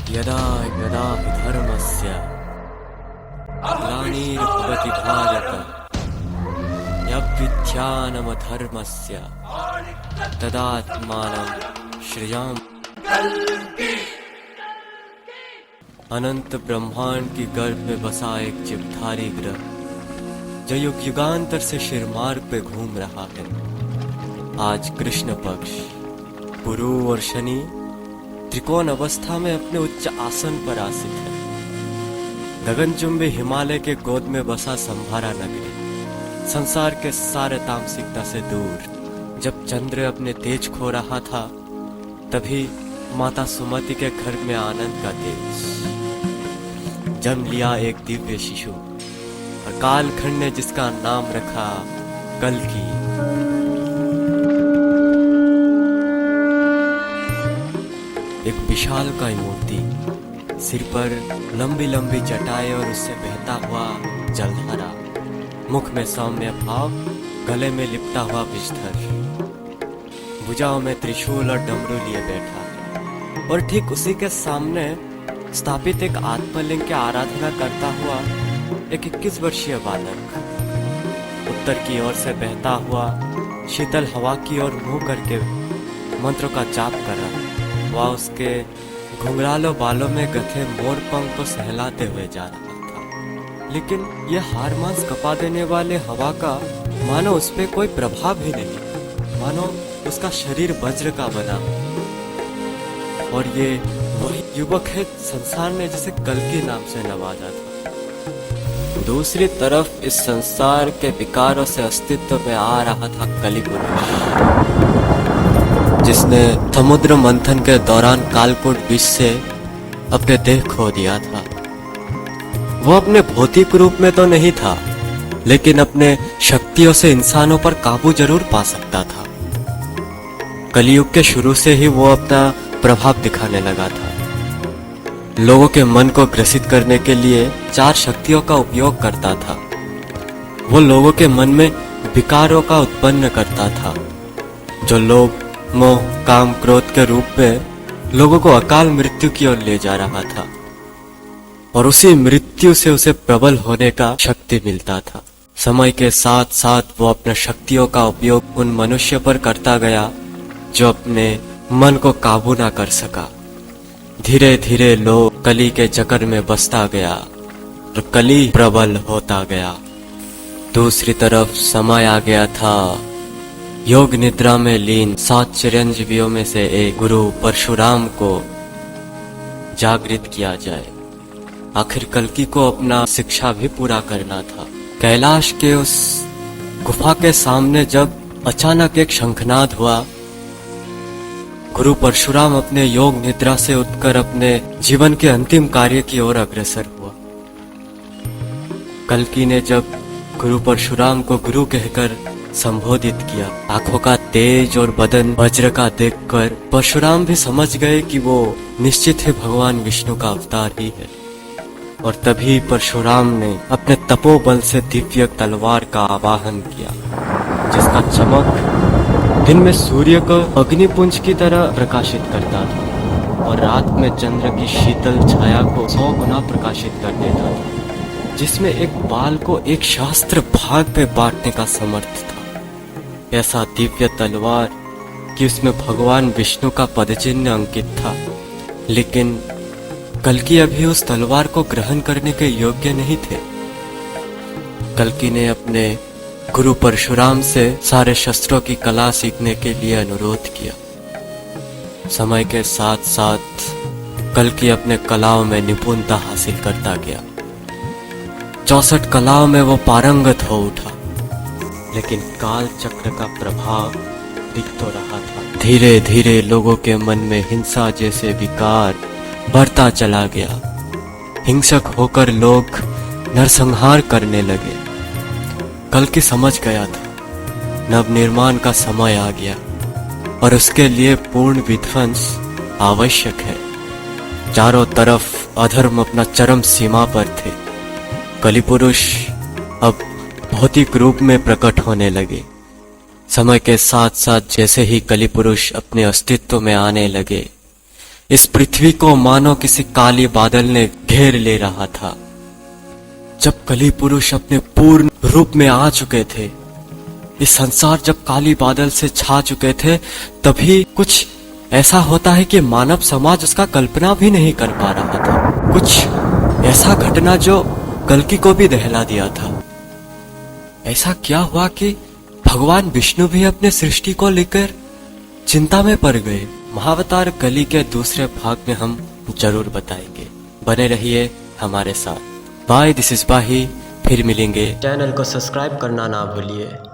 यदा यदा हि धर्मस्य ग्लानिर्भवति भारत यद्विद्यानमधर्मस्य तदात्मानं सृजामि। अनंत ब्रह्मांड की गर्भ में बसा एक जीवधारी ग्रह जो युग युगांतर से शिरमार्ग पे घूम रहा है। आज कृष्ण पक्ष गुरु और शनि त्रिकोण अवस्था में अपने उच्च आसन पर आसीन है। गगनचुंबी हिमालय के गोद में बसा संभारा नगरी संसार के सारे तामसिकता से दूर। जब चंद्र अपने तेज खो रहा था तभी माता सुमति के घर में आनंद का तेज जन्म लिया एक दिव्य शिशु और कालखंड ने जिसका नाम रखा कल्कि। एक विशालकाय मूर्ति, सिर पर लंबी लंबी जटाएं और उससे बहता हुआ जलधारा, मुख में सौम्य भाव, गले में लिपटा हुआ विषधर, भुजाओं में त्रिशूल और डमरू लिए बैठा और ठीक उसी के सामने स्थापित एक आत्मलिंग की आराधना करता हुआ एक 21 वर्षीय बालक उत्तर की ओर से बहता हुआ शीतल हवा की ओर मुंह करके मंत्रों का जाप कर रहा। वह उसके घुंघराले बालों में गथे मोर पंख को सहलाते हुए जा रहा था, लेकिन यह हार मांस कपा देने वाले हवा का मानो उस पे कोई प्रभाव ही नहीं, मानो उसका शरीर वज्र का बना। और ये वही युवक है संसार ने जिसे कल्कि नाम से नवाजा था। दूसरी तरफ इस संसार के विकारों से अस्तित्व में आ रहा था कलिपुरुष, जिसने समुद्र मंथन के दौरान कालकूट विष से अपने देह खो दिया था। वो अपने भौतिक रूप में तो नहीं था, लेकिन अपने शक्तियों से इंसानों पर काबू जरूर पा सकता था। कलियुग के शुरू से ही वो अपना प्रभाव दिखाने लगा था। लोगों के मन को ग्रसित करने के लिए 4 शक्तियों का उपयोग करता था। वो लोगों के मन में विकारों का उत्पन्न करता था, जो लोभ, मोह, काम, क्रोध के रूप में लोगों को अकाल मृत्यु की ओर ले जा रहा था। और उसी मृत्यु से उसे प्रबल होने का शक्ति मिलता था। समय के साथ साथ वो अपने शक्तियों का उपयोग उन मनुष्य पर करता गया जो अपने मन को काबू ना कर सका। धीरे धीरे लोग कली के चक्कर में बसता गया और कली प्रबल होता गया। दूसरी तरफ समय आ गया था योग निद्रा में लीन 7 चिरंजीवियों में से एक गुरु परशुराम को जागृत किया जाए। आखिर कल्कि को अपना शिक्षा भी पूरा करना था। कैलाश के उस गुफा के सामने जब अचानक एक शंखनाद हुआ, गुरु परशुराम अपने योग निद्रा से उठकर अपने जीवन के अंतिम कार्य की ओर अग्रसर हुआ। कल्कि ने जब गुरु परशुराम को गुरु कहकर संबोधित किया, आंखों का तेज और बदन वज्र का देखकर परशुराम भी समझ गए कि वो निश्चित ही भगवान विष्णु का अवतार ही है। और तभी परशुराम ने अपने तपोबल से दिव्य तलवार का आवाहन किया, जिसका चमक दिन में सूर्य को अग्निपुंज की तरह प्रकाशित करता था और रात में चंद्र की शीतल छाया को 100 गुना प्रकाशित कर देता था, जिसमें एक बाल को एक शास्त्र भाग पे बांटने का समर्थ था। ऐसा दिव्य तलवार कि उसमें भगवान विष्णु का पदचिन्ह अंकित था, लेकिन कल्कि अभी उस तलवार को ग्रहण करने के योग्य नहीं थे। कल्कि ने अपने गुरु परशुराम से सारे शस्त्रों की कला सीखने के लिए अनुरोध किया। समय के साथ साथ कल्कि अपने कलाओं में निपुणता हासिल करता गया। 64 कलाओं में वो पारंगत हो उठा, लेकिन काल चक्र का प्रभाव दिख तो रहा था। धीरे धीरे लोगों के मन में हिंसा जैसे विकार बढ़ता चला गया। हिंसक होकर लोग नरसंहार करने लगे। कल्कि समझ गया था नवनिर्माण का समय आ गया और उसके लिए पूर्ण विध्वंस आवश्यक है। चारों तरफ अधर्म अपना चरम सीमा पर थे। कलिपुरुष अब भौतिक रूप में प्रकट होने लगे। समय के साथ साथ जैसे ही कलिपुरुष अपने अस्तित्व में आने लगे, इस पृथ्वी को मानो किसी काले बादल ने घेर ले रहा था। जब कली पुरुष अपने पूर्ण रूप में आ चुके थे, इस संसार जब काली बादल से छा चुके थे, तभी कुछ ऐसा होता है कि मानव समाज उसका कल्पना भी नहीं कर पा रहा था। कुछ ऐसा घटना जो कल्कि को भी दहला दिया था। ऐसा क्या हुआ कि भगवान विष्णु भी अपने सृष्टि को लेकर चिंता में पड़ गए। महावतार कली के दूसरे भाग में हम जरूर बताएंगे। बने रहिए हमारे साथ। बाय, दिस इज बाही। फिर मिलेंगे। चैनल को सब्सक्राइब करना ना भूलिए।